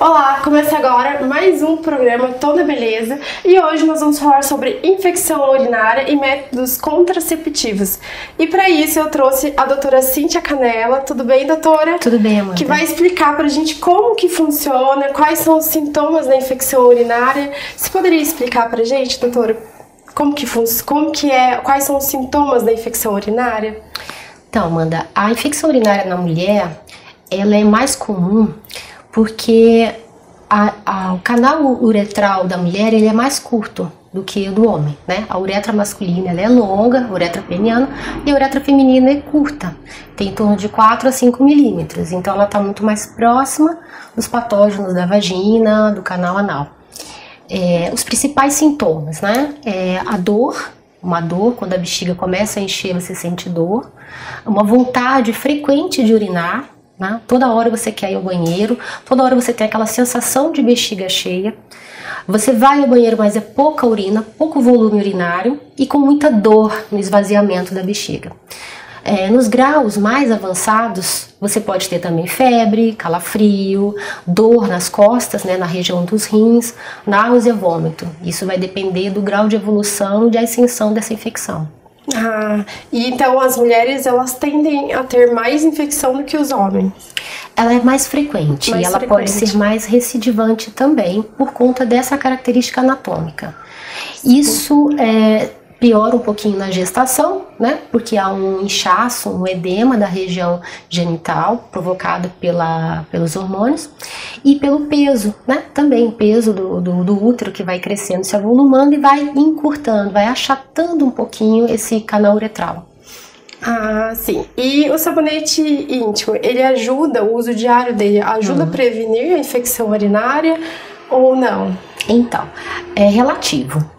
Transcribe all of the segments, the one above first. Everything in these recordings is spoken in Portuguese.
Olá, começa agora mais um programa Toda Beleza e hoje nós vamos falar sobre infecção urinária e métodos contraceptivos. E para isso eu trouxe a doutora Cíntia Canella. Tudo bem, doutora? Tudo bem, Amanda. Que vai explicar pra gente como que funciona, quais são os sintomas da infecção urinária. Você poderia explicar pra gente, doutora, quais são os sintomas da infecção urinária? Então, Amanda, a infecção urinária na mulher, ela é mais comum porque o canal uretral da mulher ele é mais curto do que o do homem, né? A uretra masculina ela é longa, a uretra peniana, e a uretra feminina é curta, tem em torno de 4 a 5 milímetros, então ela está muito mais próxima dos patógenos da vagina, do canal anal. Os principais sintomas, né? Uma dor, quando a bexiga começa a encher, você sente dor, uma vontade frequente de urinar, né? Toda hora você quer ir ao banheiro, toda hora você tem aquela sensação de bexiga cheia, você vai ao banheiro, mas é pouca urina, pouco volume urinário e com muita dor no esvaziamento da bexiga. Nos graus mais avançados, você pode ter também febre, calafrio, dor nas costas, né, na região dos rins, náusea, vômito. Isso vai depender do grau de evolução e de ascensão dessa infecção. E então as mulheres elas tendem a ter mais infecção do que os homens? Ela é mais frequente e ela pode ser mais recidivante também por conta dessa característica anatômica. Isso piora um pouquinho na gestação, né? Porque há um inchaço, um edema da região genital provocado pelos hormônios e pelo peso, né? Também o peso do útero que vai crescendo, se avolumando e vai encurtando, vai achatando um pouquinho esse canal uretral. Sim. E o sabonete íntimo, ele ajuda, o uso diário dele ajuda a prevenir a infecção urinária ou não? Então, é relativo.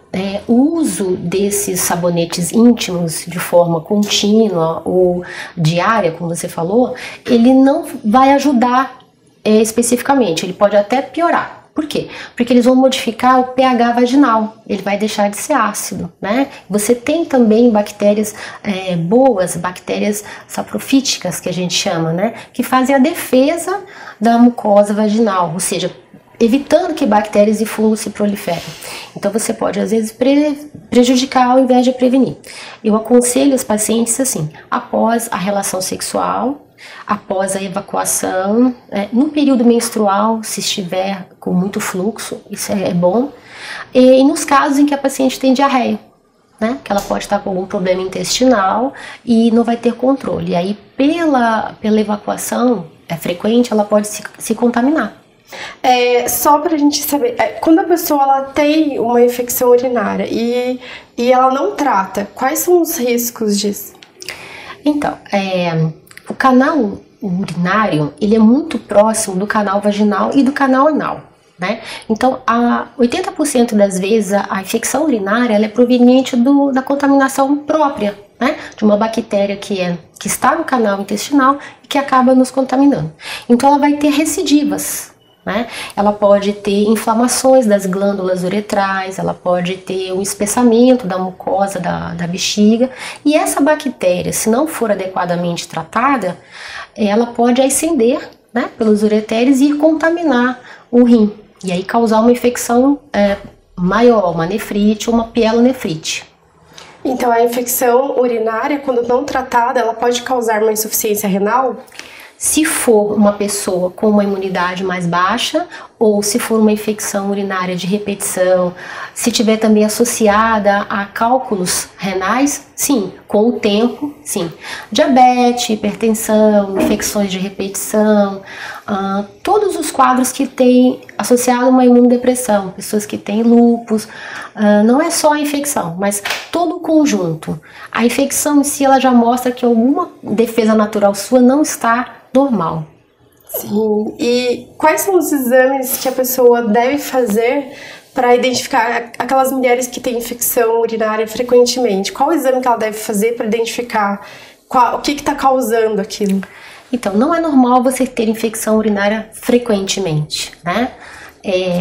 O uso desses sabonetes íntimos de forma contínua ou diária, como você falou, ele não vai ajudar especificamente, ele pode até piorar. Por quê? Porque eles vão modificar o pH vaginal, ele vai deixar de ser ácido, né? Você tem também bactérias boas, bactérias saprofíticas que a gente chama, né? Que fazem a defesa da mucosa vaginal, ou seja, evitando que bactérias e fungos se proliferem. Então você pode às vezes prejudicar ao invés de prevenir. Eu aconselho os pacientes assim, após a relação sexual, após a evacuação, no período menstrual, se estiver com muito fluxo, isso é bom, e nos casos em que a paciente tem diarreia, né, que ela pode estar com algum problema intestinal e não vai ter controle. E aí pela evacuação frequente, ela pode se contaminar. Só pra gente saber, quando a pessoa ela tem uma infecção urinária e ela não trata, quais são os riscos disso? Então, o canal urinário, ele é muito próximo do canal vaginal e do canal anal, né? Então, 80% das vezes a infecção urinária ela é proveniente da contaminação própria, né? De uma bactéria que está no canal intestinal e que acaba nos contaminando. Então, ela vai ter recidivas, né? Ela pode ter inflamações das glândulas uretrais, ela pode ter um espessamento da mucosa da bexiga, e essa bactéria, se não for adequadamente tratada, ela pode ascender, né, pelos ureteres e contaminar o rim, e aí causar uma infecção maior, uma nefrite ou uma pielonefrite. Então a infecção urinária, quando não tratada, ela pode causar uma insuficiência renal? Se for uma pessoa com uma imunidade mais baixa ou se for uma infecção urinária de repetição, se tiver também associada a cálculos renais, sim, com o tempo, sim. Diabetes, hipertensão, infecções de repetição, todos os quadros que têm associado a uma imunodepressão, pessoas que têm lúpus, não é só a infecção, mas todo o conjunto. A infecção em si ela já mostra que alguma defesa natural sua não está normal. Sim, e quais são os exames que a pessoa deve fazer para identificar aquelas mulheres que têm infecção urinária frequentemente? Qual o exame que ela deve fazer para identificar o que está causando aquilo? Então, não é normal você ter infecção urinária frequentemente, né?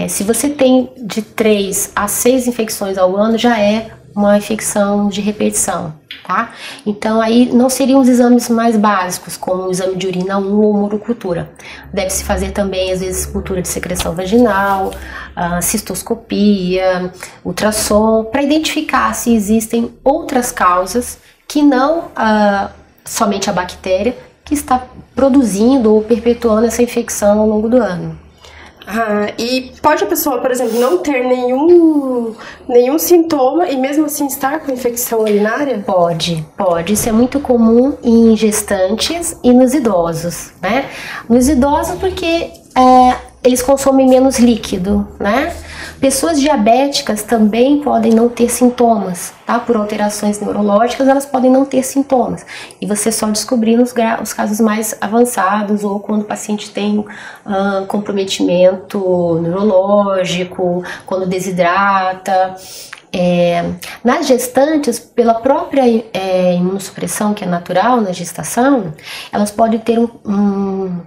Se você tem de 3 a 6 infecções ao ano, já é uma infecção de repetição, tá? Então aí não seriam os exames mais básicos, como o exame de urina 1 ou uma urocultura. Deve-se fazer também, às vezes, cultura de secreção vaginal, cistoscopia, ultrassom, para identificar se existem outras causas que não somente a bactéria que está produzindo ou perpetuando essa infecção ao longo do ano. E pode a pessoa, por exemplo, não ter nenhum sintoma e mesmo assim estar com infecção urinária? Pode. Isso é muito comum em gestantes e nos idosos, né? Nos idosos porque eles consomem menos líquido, né? Pessoas diabéticas também podem não ter sintomas, tá? Por alterações neurológicas, elas podem não ter sintomas. E você só descobrir os casos mais avançados ou quando o paciente tem comprometimento neurológico, quando desidrata. Nas gestantes, pela própria imunossupressão que é natural na gestação, elas podem ter um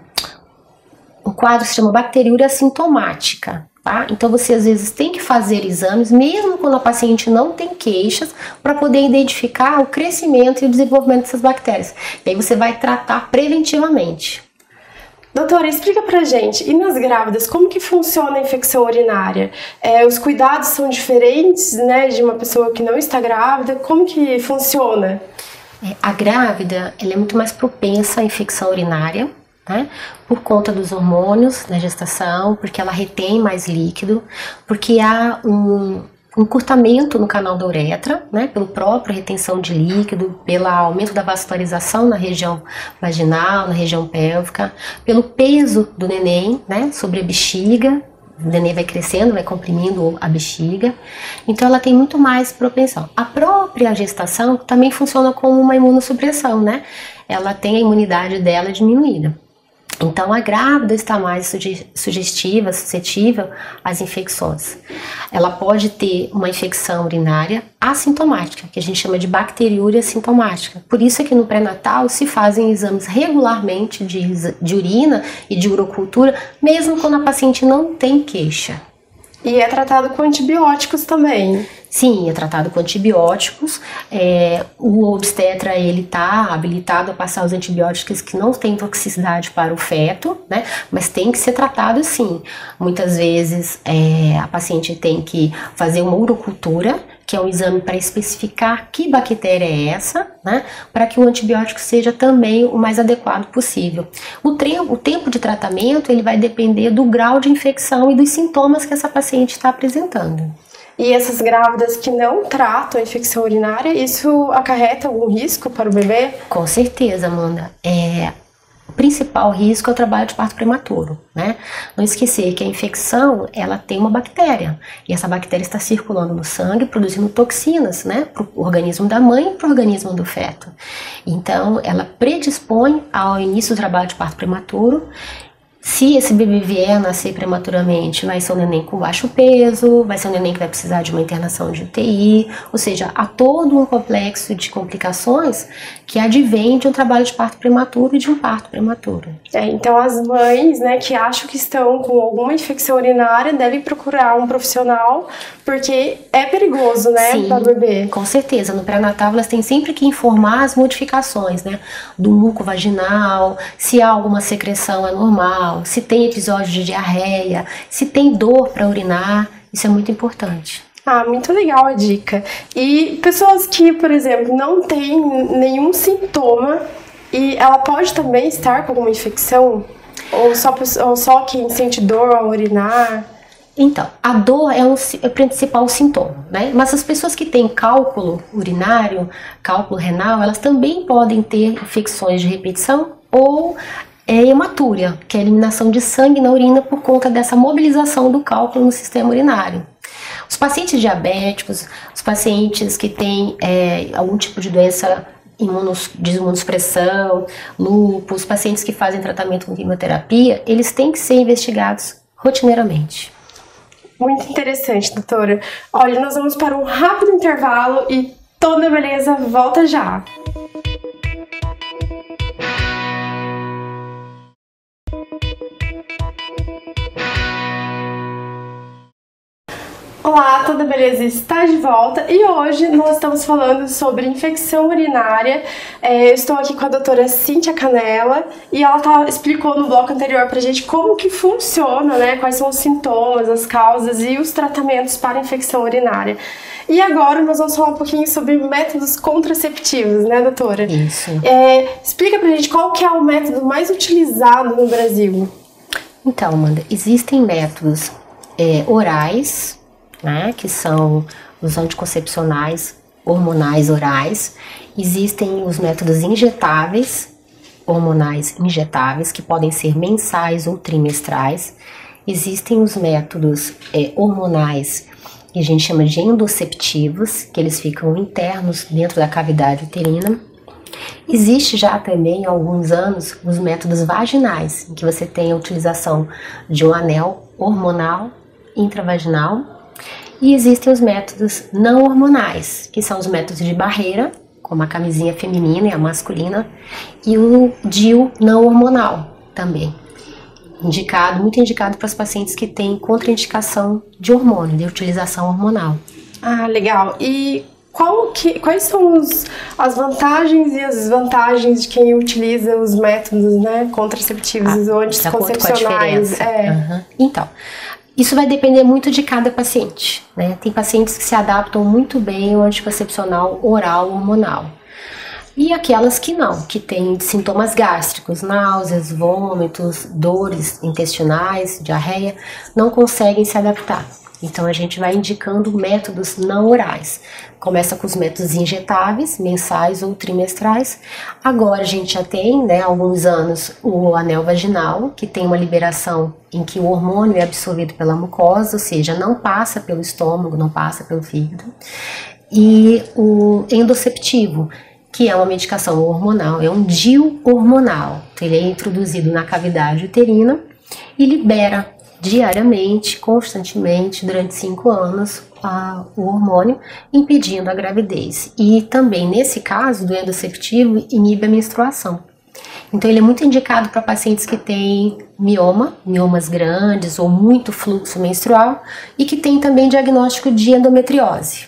quadro que se chama bacteriúria assintomática. Tá? Então você às vezes tem que fazer exames, mesmo quando a paciente não tem queixas, para poder identificar o crescimento e o desenvolvimento dessas bactérias. E aí você vai tratar preventivamente. Doutora, explica pra gente, e nas grávidas, como que funciona a infecção urinária? Os cuidados são diferentes, né, de uma pessoa que não está grávida? Como que funciona? A grávida, ela é muito mais propensa à infecção urinária, né? Por conta dos hormônios da gestação, porque ela retém mais líquido, porque há um encurtamento no canal da uretra, né? Pela própria retenção de líquido, pelo aumento da vascularização na região vaginal, na região pélvica, pelo peso do neném, né? Sobre a bexiga. O neném vai crescendo, vai comprimindo a bexiga, então ela tem muito mais propensão. A própria gestação também funciona como uma imunossupressão, né? Ela tem a imunidade dela diminuída. Então a grávida está mais sugestiva, suscetível às infecções. Ela pode ter uma infecção urinária assintomática, que a gente chama de bacteriúria assintomática. Por isso é que no pré-natal se fazem exames regularmente de urina e de urocultura, mesmo quando a paciente não tem queixa. E é tratado com antibióticos também. Sim, é tratado com antibióticos. O obstetra ele está habilitado a passar os antibióticos que não têm toxicidade para o feto, né? Mas tem que ser tratado sim. Muitas vezes a paciente tem que fazer uma urocultura, que é um exame para especificar que bactéria é essa, né? Para que o antibiótico seja também o mais adequado possível. O tempo de tratamento ele vai depender do grau de infecção e dos sintomas que essa paciente está apresentando. E essas grávidas que não tratam a infecção urinária, isso acarreta algum risco para o bebê? Com certeza, Amanda. O principal risco é o trabalho de parto prematuro, né? Não esquecer que a infecção, ela tem uma bactéria, e essa bactéria está circulando no sangue, produzindo toxinas, né? Para o organismo da mãe e para o organismo do feto. Então, ela predispõe ao início do trabalho de parto prematuro. Se esse bebê vier a nascer prematuramente, vai ser um neném com baixo peso, vai ser um neném que vai precisar de uma internação de UTI, ou seja, há todo um complexo de complicações que advém de um trabalho de parto prematuro e de um parto prematuro. Então as mães, né, que acham que estão com alguma infecção urinária devem procurar um profissional, porque é perigoso, né, para o bebê. Com certeza, no pré-natal elas têm sempre que informar as modificações, né, do muco vaginal, se há alguma secreção anormal, se tem episódio de diarreia, se tem dor para urinar, isso é muito importante. Muito legal a dica. E pessoas que, por exemplo, não têm nenhum sintoma e ela pode também estar com alguma infecção? Ou só quem sente dor ao urinar? Então, a dor é o principal sintoma, né? Mas as pessoas que têm cálculo urinário, cálculo renal, elas também podem ter infecções de repetição ou hematúria, que é a eliminação de sangue na urina por conta dessa mobilização do cálculo no sistema urinário. Os pacientes diabéticos, os pacientes que têm algum tipo de doença de imunossupressão, lúpus, pacientes que fazem tratamento com quimioterapia, eles têm que ser investigados rotineiramente. Muito interessante, doutora. Olha, nós vamos para um rápido intervalo e toda beleza volta já. Olá, tudo beleza? Está de volta e hoje nós estamos falando sobre infecção urinária. Eu estou aqui com a doutora Cíntia Canella e ela explicou no bloco anterior pra gente como que funciona, né? Quais são os sintomas, as causas e os tratamentos para infecção urinária. E agora nós vamos falar um pouquinho sobre métodos contraceptivos, né, doutora? Isso. Explica pra gente qual que é o método mais utilizado no Brasil. Então, Amanda, existem métodos orais, né, que são os anticoncepcionais hormonais orais. Existem os métodos injetáveis, hormonais injetáveis, que podem ser mensais ou trimestrais. Existem os métodos hormonais que a gente chama de endosceptivos, que eles ficam internos dentro da cavidade uterina. Existe já também há alguns anos os métodos vaginais, em que você tem a utilização de um anel hormonal intravaginal. E existem os métodos não hormonais, que são os métodos de barreira, como a camisinha feminina e a masculina, e o DIU não hormonal também. Muito indicado para os pacientes que têm contraindicação de hormônio, de utilização hormonal. Ah, legal. E quais são as vantagens e as desvantagens de quem utiliza os métodos, né, contraceptivos ou anticoncepcionais? Então, isso vai depender muito de cada paciente, né? Tem pacientes que se adaptam muito bem ao anticoncepcional oral hormonal. E aquelas que não, que têm sintomas gástricos, náuseas, vômitos, dores intestinais, diarreia, não conseguem se adaptar. Então a gente vai indicando métodos não orais. Começa com os métodos injetáveis, mensais ou trimestrais. Agora a gente já tem, né, há alguns anos, o anel vaginal, que tem uma liberação em que o hormônio é absorvido pela mucosa, ou seja, não passa pelo estômago, não passa pelo fígado. E o endosceptivo, que é uma medicação hormonal, é um DIU hormonal. Então, ele é introduzido na cavidade uterina e libera diariamente, constantemente, durante 5 anos, o hormônio, impedindo a gravidez. E também, nesse caso do endosceptivo, inibe a menstruação. Então, ele é muito indicado para pacientes que têm miomas grandes ou muito fluxo menstrual e que têm também diagnóstico de endometriose.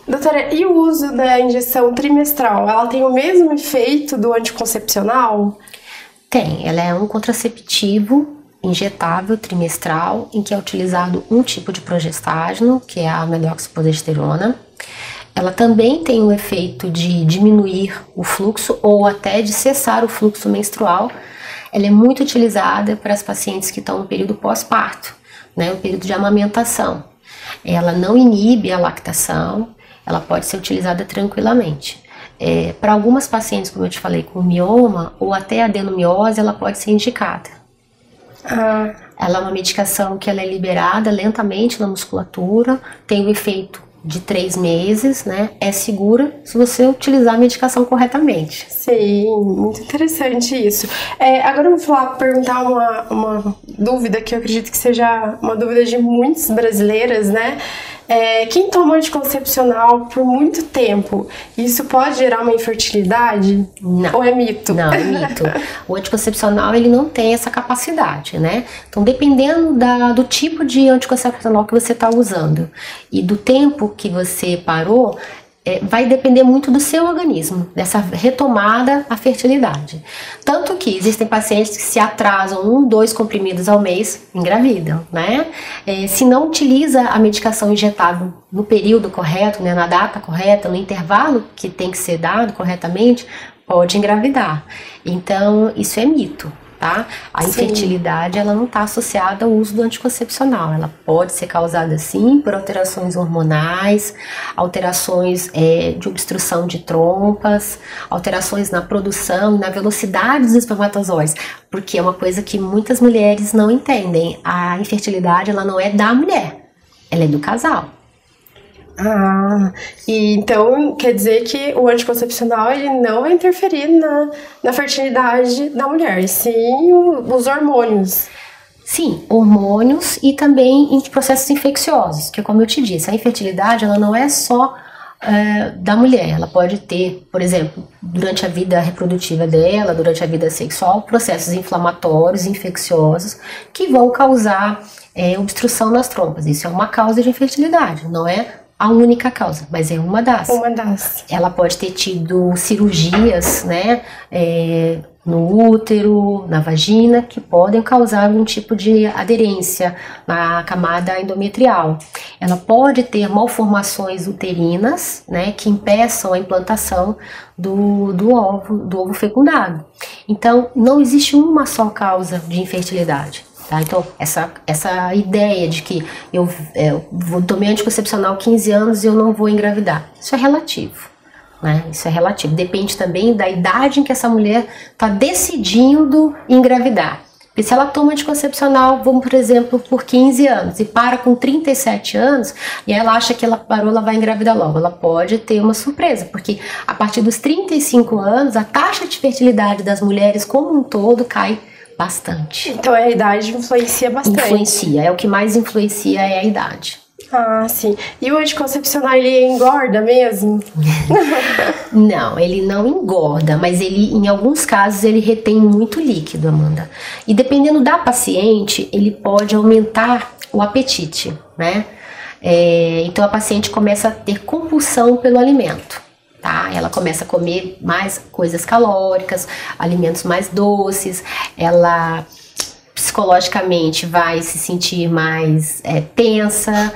Doutora, e o uso da injeção trimestral, ela tem o mesmo efeito do anticoncepcional? Tem, ela é um contraceptivo injetável trimestral, em que é utilizado um tipo de progestágeno, que é a meloxicprogesterona. Ela também tem o efeito de diminuir o fluxo ou até de cessar o fluxo menstrual. Ela é muito utilizada para as pacientes que estão no período pós-parto, né, o período de amamentação. Ela não inibe a lactação, ela pode ser utilizada tranquilamente. Para algumas pacientes, como eu te falei, com mioma ou até adenomiose, ela pode ser indicada. Ela é uma medicação que ela é liberada lentamente na musculatura, tem o efeito de 3 meses, né? É segura se você utilizar a medicação corretamente. Sim, muito interessante isso. Agora eu vou perguntar uma dúvida que eu acredito que seja uma dúvida de muitas brasileiras, né? Quem toma anticoncepcional por muito tempo, isso pode gerar uma infertilidade? Não. Ou é mito? Não, é mito. O anticoncepcional, ele não tem essa capacidade, né? Então, dependendo do tipo de anticoncepcional que você está usando e do tempo que você parou, vai depender muito do seu organismo, dessa retomada à fertilidade. Tanto que existem pacientes que se atrasam 1, 2 comprimidos ao mês, engravidam, né? Se não utiliza a medicação injetável no período correto, né, na data correta, no intervalo que tem que ser dado corretamente, pode engravidar. Então, isso é mito. Tá? A infertilidade, ela não está associada ao uso do anticoncepcional. Ela pode ser causada sim por alterações hormonais, alterações de obstrução de trompas, alterações na produção, na velocidade dos espermatozoides, porque é uma coisa que muitas mulheres não entendem. A infertilidade, ela não é da mulher, ela é do casal. E então quer dizer que o anticoncepcional ele não vai interferir na fertilidade da mulher, e sim os hormônios. Sim, hormônios e também em processos infecciosos, que como eu te disse, a infertilidade ela não é só da mulher. Ela pode ter, por exemplo, durante a vida reprodutiva dela, durante a vida sexual, processos inflamatórios, infecciosos, que vão causar obstrução nas trompas. Isso é uma causa de infertilidade, não é a única causa, mas é uma das. Uma das. Ela pode ter tido cirurgias, né, no útero, na vagina, que podem causar algum tipo de aderência na camada endometrial. Ela pode ter malformações uterinas, né, que impeçam a implantação do ovo fecundado. Então, não existe uma só causa de infertilidade. Tá? Então, essa ideia de que eu tomei anticoncepcional 15 anos e eu não vou engravidar, isso é relativo. Né? Isso é relativo. Depende também da idade em que essa mulher está decidindo engravidar. Porque se ela toma anticoncepcional, vamos, por exemplo, por 15 anos e para com 37 anos, e ela acha que ela parou, ela vai engravidar logo. Ela pode ter uma surpresa, porque a partir dos 35 anos, a taxa de fertilidade das mulheres como um todo cai bastante. Então a idade influencia bastante. Influencia, é o que mais influencia é a idade. Ah, sim. E o anticoncepcional, ele engorda mesmo? Não, ele não engorda, mas ele, em alguns casos, ele retém muito líquido, Amanda. E dependendo da paciente, ele pode aumentar o apetite, né? Então a paciente começa a ter compulsão pelo alimento. Tá? Ela começa a comer mais coisas calóricas, alimentos mais doces, ela psicologicamente vai se sentir mais tensa,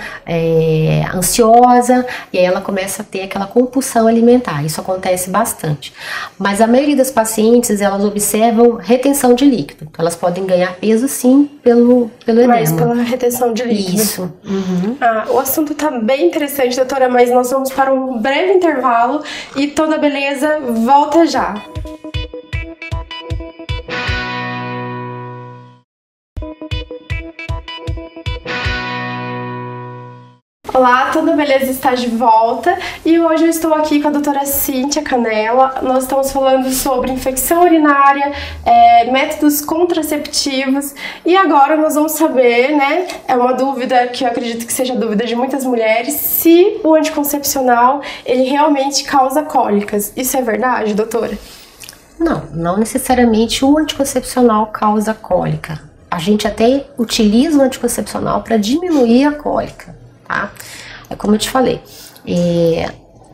ansiosa, e aí ela começa a ter aquela compulsão alimentar. Isso acontece bastante. Mas a maioria das pacientes, elas observam retenção de líquido. Então, elas podem ganhar peso sim pelo edema. Mas pela retenção de líquido. Isso. Uhum. O assunto tá bem interessante, doutora, mas nós vamos para um breve intervalo e Toda Beleza volta já. Olá, Toda Beleza está de volta e hoje eu estou aqui com a doutora Cíntia Canella. Nós estamos falando sobre infecção urinária, métodos contraceptivos e agora nós vamos saber, né, é uma dúvida que eu acredito que seja a dúvida de muitas mulheres, se o anticoncepcional, ele realmente causa cólicas. Isso é verdade, doutora? Não necessariamente o anticoncepcional causa cólica. A gente até utiliza o anticoncepcional para diminuir a cólica. Tá? É como eu te falei,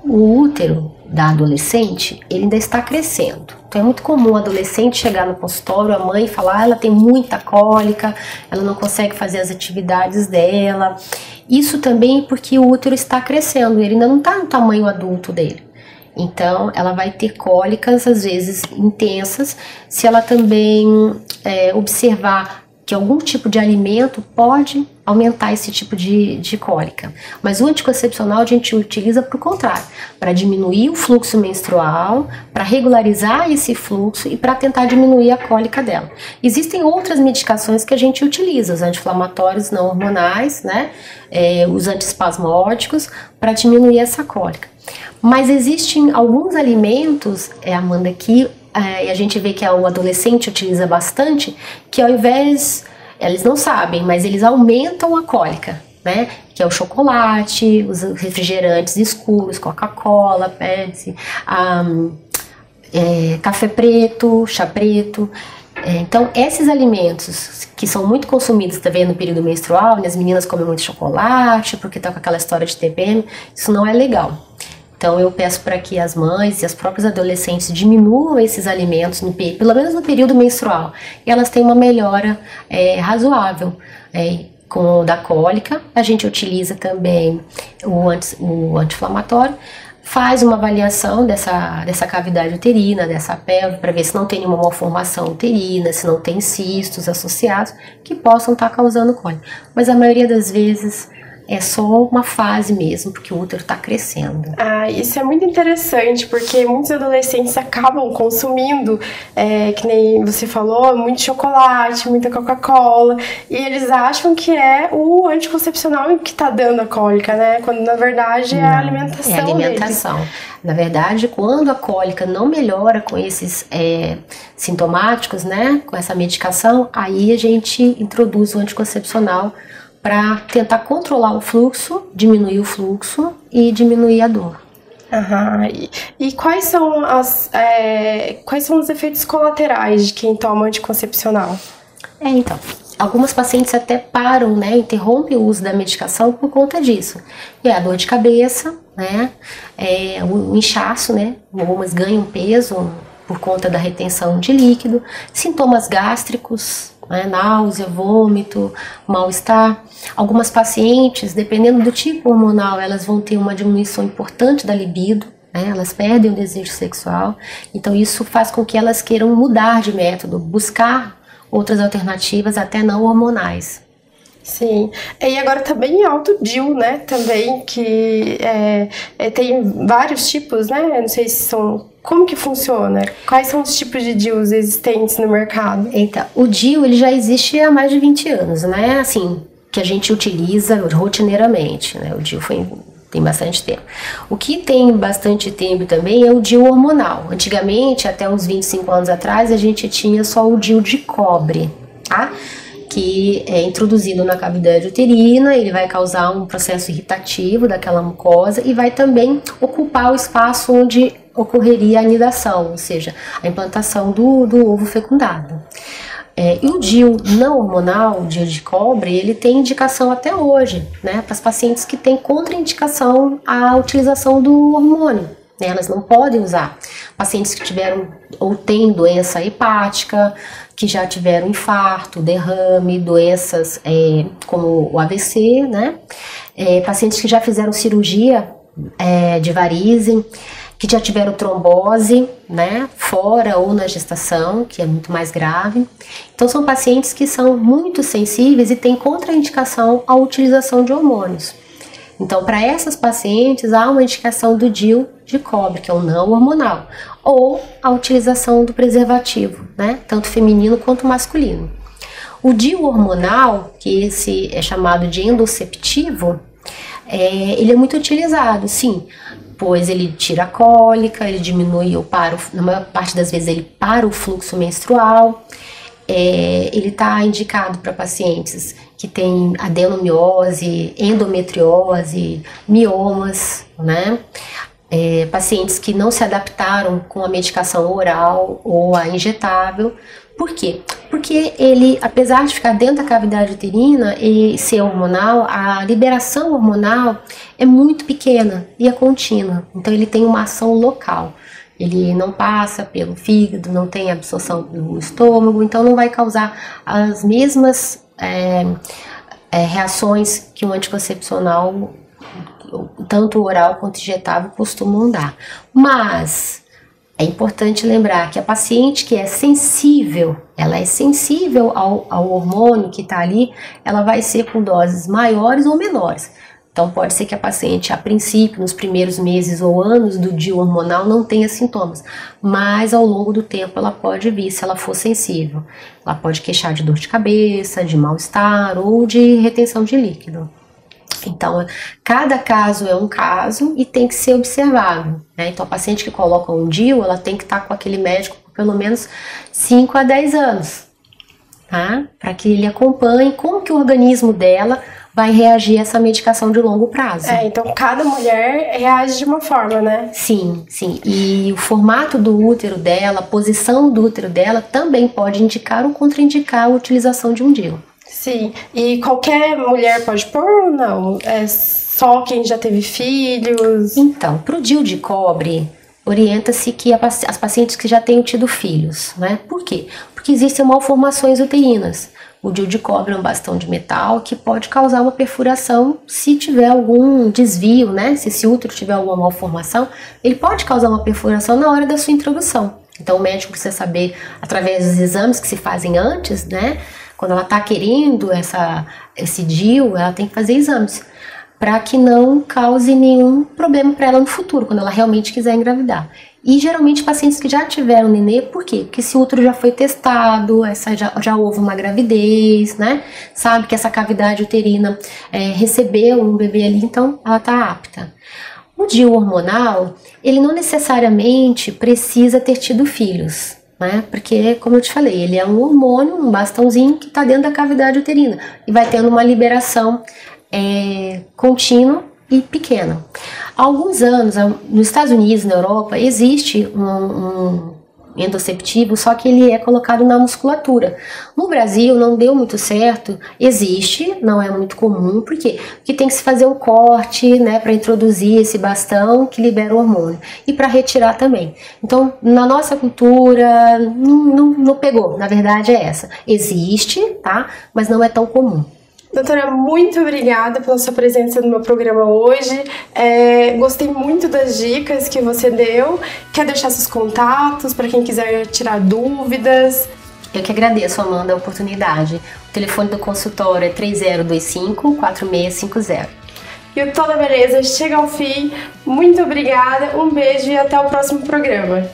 o útero da adolescente, ele ainda está crescendo. Então é muito comum a adolescente chegar no consultório, a mãe falar, ela tem muita cólica, ela não consegue fazer as atividades dela. Isso também porque o útero está crescendo, ele ainda não está no tamanho adulto dele. Então ela vai ter cólicas, às vezes intensas, se ela também observar que algum tipo de alimento pode aumentar esse tipo de cólica. Mas o anticoncepcional a gente utiliza para o contrário, para diminuir o fluxo menstrual, para regularizar esse fluxo e para tentar diminuir a cólica dela. Existem outras medicações que a gente utiliza, os anti-inflamatórios não hormonais, né? Os antiespasmódicos, para diminuir essa cólica. Mas existem alguns alimentos, Amanda, que e a gente vê que o adolescente utiliza bastante, que ao invés, eles não sabem, mas eles aumentam a cólica, né? Que é o chocolate, os refrigerantes escuros, Coca-Cola, Pepsi, café preto, chá preto. Então, esses alimentos que são muito consumidos também no período menstrual, né? As meninas comem muito chocolate, porque tá com aquela história de TPM, isso não é legal. Então eu peço para que as mães e as próprias adolescentes diminuam esses alimentos, pelo menos no período menstrual, e elas têm uma melhora razoável com da cólica. A gente utiliza também o anti-inflamatório, faz uma avaliação dessa cavidade uterina, dessa pelve, para ver se não tem nenhuma malformação uterina, se não tem cistos associados que possam estar causando cólica. Mas a maioria das vezes é só uma fase mesmo, porque o útero está crescendo. Isso é muito interessante, porque muitos adolescentes acabam consumindo, que nem você falou, muito chocolate, muita Coca-Cola, e eles acham que é o anticoncepcional que está dando a cólica, né? Quando na verdade é a alimentação. É a alimentação. Deles. Na verdade, quando a cólica não melhora com esses sintomáticos, né? Com essa medicação, aí a gente introduz o anticoncepcional para tentar controlar o fluxo, diminuir o fluxo e diminuir a dor. Aham. E quais são os efeitos colaterais de quem toma anticoncepcional? Então, algumas pacientes até param, né, interrompem o uso da medicação por conta disso. E a dor de cabeça, né, o inchaço, né, algumas ganham peso por conta da retenção de líquido, sintomas gástricos, né, náusea, vômito, mal-estar. Algumas pacientes, dependendo do tipo hormonal, elas vão ter uma diminuição importante da libido, né, elas perdem o desejo sexual, então isso faz com que elas queiram mudar de método, buscar outras alternativas até não hormonais. Sim, e agora também alto DIU, né, também, que tem vários tipos, né, não sei se são, como que funciona? Quais são os tipos de DIUs existentes no mercado? Então, o DIU, ele já existe há mais de 20 anos, né, assim, que a gente utiliza rotineiramente, né, o DIU tem bastante tempo. O que tem bastante tempo também é o DIU hormonal. Antigamente, até uns 25 anos atrás, a gente tinha só o DIU de cobre, tá? Que é introduzido na cavidade uterina, ele vai causar um processo irritativo daquela mucosa e vai também ocupar o espaço onde ocorreria a anidação, ou seja, a implantação do ovo fecundado. E o DIU não hormonal, o DIU de cobre, ele tem indicação até hoje, né, para as pacientes que têm contraindicação à utilização do hormônio. Elas não podem usar. Pacientes que tiveram ou têm doença hepática, que já tiveram infarto, derrame, doenças como o AVC, né? Pacientes que já fizeram cirurgia de varizes, que já tiveram trombose, né? Fora ou na gestação, que é muito mais grave. Então são pacientes que são muito sensíveis e têm contraindicação à utilização de hormônios. Então, para essas pacientes, há uma indicação do DIU de cobre, que é o não hormonal, ou a utilização do preservativo, né? Tanto feminino quanto masculino. O DIU hormonal, que esse é chamado de endoceptivo, ele é muito utilizado, sim, pois ele tira a cólica, ele diminui na maior parte das vezes ele para o fluxo menstrual. Ele está indicado para pacientes que têm adenomiose, endometriose, miomas, né? Pacientes que não se adaptaram com a medicação oral ou a injetável. Por quê? Porque ele, apesar de ficar dentro da cavidade uterina e ser hormonal, a liberação hormonal é muito pequena e é contínua. Então ele tem uma ação local. Ele não passa pelo fígado, não tem absorção pelo estômago, então não vai causar as mesmas reações que um anticoncepcional, tanto oral quanto injetável, costumam dar. Mas é importante lembrar que a paciente que é sensível, ela é sensível ao hormônio que está ali, ela vai ser com doses maiores ou menores. Então pode ser que a paciente, a princípio, nos primeiros meses ou anos do DIU hormonal não tenha sintomas, mas ao longo do tempo ela pode vir, se ela for sensível. Ela pode queixar de dor de cabeça, de mal-estar ou de retenção de líquido. Então, cada caso é um caso e tem que ser observado, né? Então a paciente que coloca um DIU, ela tem que estar com aquele médico por pelo menos 5 a 10 anos, tá? Para que ele acompanhe como que o organismo dela vai reagir a essa medicação de longo prazo. Então cada mulher reage de uma forma, né? Sim, sim. E o formato do útero dela, a posição do útero dela também pode indicar ou contraindicar a utilização de um DIU. Sim. E qualquer mulher pode pôr ou não? É só quem já teve filhos? Então, para o DIU de cobre, orienta-se que as pacientes que já tenham tido filhos, né? Por quê? Porque existem malformações uterinas. O DIU de cobre é um bastão de metal que pode causar uma perfuração se tiver algum desvio, né? Se esse útero tiver alguma malformação, ele pode causar uma perfuração na hora da sua introdução. Então o médico precisa saber, através dos exames que se fazem antes, né? Quando ela está querendo esse DIU, ela tem que fazer exames para que não cause nenhum problema para ela no futuro, quando ela realmente quiser engravidar. E geralmente pacientes que já tiveram nenê, por quê? Porque esse útero já foi testado, já houve uma gravidez, né? Sabe que essa cavidade uterina recebeu um bebê ali, então ela está apta. O DIU hormonal, ele não necessariamente precisa ter tido filhos, né? Porque, como eu te falei, ele é um hormônio, um bastãozinho que está dentro da cavidade uterina e vai tendo uma liberação contínua e pequena. Há alguns anos, nos Estados Unidos, na Europa, existe um endoceptivo, só que ele é colocado na musculatura. No Brasil não deu muito certo, existe, não é muito comum, por quê? Porque tem que se fazer um corte, né, para introduzir esse bastão que libera o hormônio e para retirar também. Então, na nossa cultura, não pegou, na verdade é essa. Existe, tá? Mas não é tão comum. Doutora, muito obrigada pela sua presença no meu programa hoje. Gostei muito das dicas que você deu. Quer deixar seus contatos para quem quiser tirar dúvidas? Eu que agradeço, Amanda, a oportunidade. O telefone do consultório é 3025-4650. E o Toda Beleza chega ao fim. Muito obrigada, um beijo e até o próximo programa.